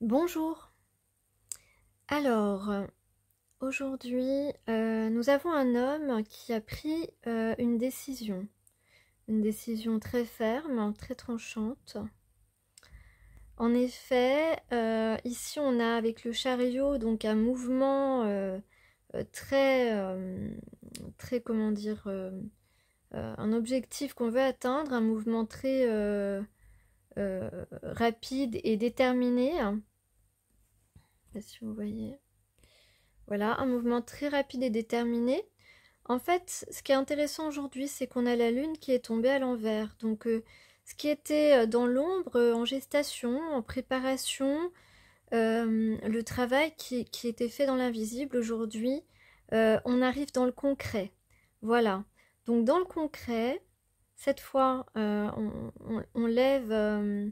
Bonjour. Alors, aujourd'hui, nous avons un homme qui a pris une décision très ferme, très tranchante. En effet, ici on a avec le chariot donc un mouvement très, comment dire, un objectif qu'on veut atteindre, un mouvement très rapide et déterminé. Je sais pas si vous voyez. Voilà, un mouvement très rapide et déterminé. En fait, ce qui est intéressant aujourd'hui, c'est qu'on a la lune qui est tombée à l'envers. Donc, ce qui était dans l'ombre, en gestation, en préparation, le travail qui était fait dans l'invisible aujourd'hui, on arrive dans le concret. Voilà. Donc, dans le concret, cette fois, on lève, euh,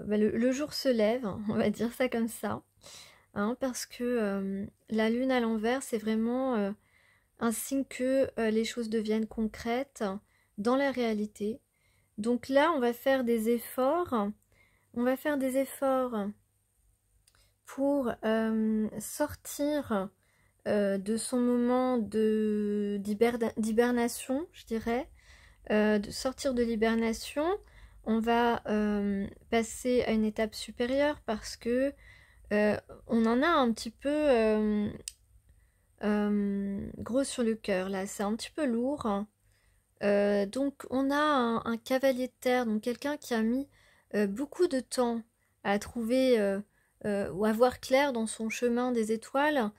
le jour se lève, on va dire ça comme ça. Hein, parce que la lune à l'envers, c'est vraiment un signe que les choses deviennent concrètes dans la réalité. Donc là, on va faire des efforts. On va faire des efforts pour sortir de son moment d'hibernation, je dirais. De sortir de l'hibernation, on va passer à une étape supérieure parce que on en a un petit peu gros sur le cœur là, c'est un petit peu lourd. Donc on a un cavalier de terre, donc quelqu'un qui a mis beaucoup de temps à trouver ou à voir clair dans son chemin des étoiles.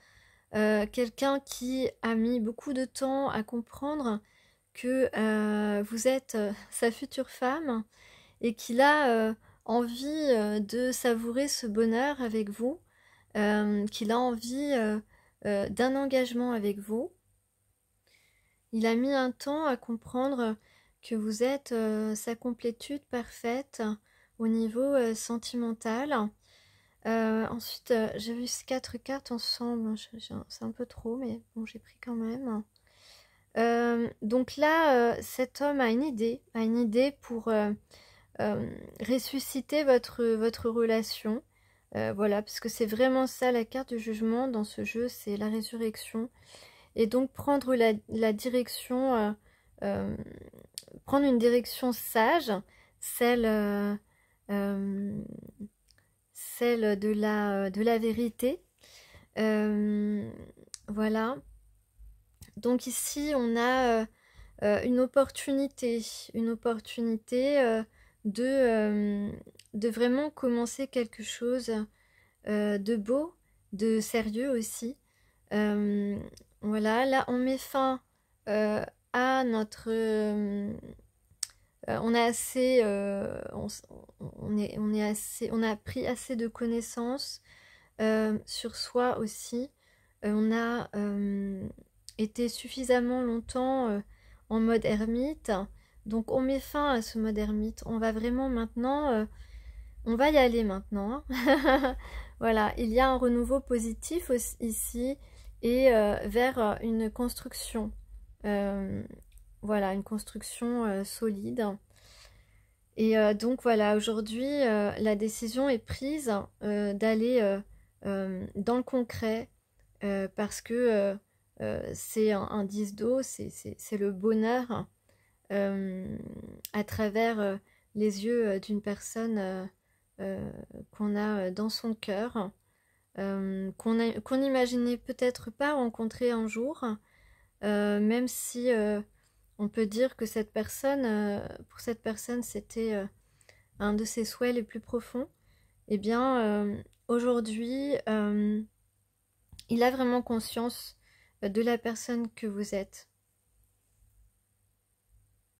Quelqu'un qui a mis beaucoup de temps à comprendre que vous êtes sa future femme et qu'il a envie de savourer ce bonheur avec vous, qu'il a envie d'un engagement avec vous. Il a mis un temps à comprendre que vous êtes sa complétude parfaite au niveau sentimental. Ensuite, j'ai vu ces 4 cartes ensemble, c'est un peu trop, mais bon, j'ai pris quand même. Donc là, cet homme a une idée pour ressusciter votre relation. Voilà, parce que c'est vraiment ça la carte du jugement dans ce jeu, c'est la résurrection. Et donc prendre la direction, prendre une direction sage, celle, euh, celle de la vérité. Voilà. Donc ici, on a une opportunité de vraiment commencer quelque chose de beau, de sérieux aussi. Voilà, là on met fin à notre... on a assez, on est assez, on a pris assez de connaissances sur soi aussi. On a été suffisamment longtemps en mode ermite. Donc on met fin à ce mode ermite. On va vraiment maintenant, on va y aller maintenant. Voilà, il y a un renouveau positif aussi, ici et vers une construction. Voilà, une construction solide. Et donc voilà, aujourd'hui, la décision est prise d'aller dans le concret parce que c'est un 10 d'eau, c'est le bonheur à travers les yeux d'une personne qu'on a dans son cœur, qu'on n'imaginait peut-être pas rencontrer un jour, même si on peut dire que cette personne, pour cette personne, c'était un de ses souhaits les plus profonds. Eh bien, aujourd'hui, il a vraiment conscience de la personne que vous êtes.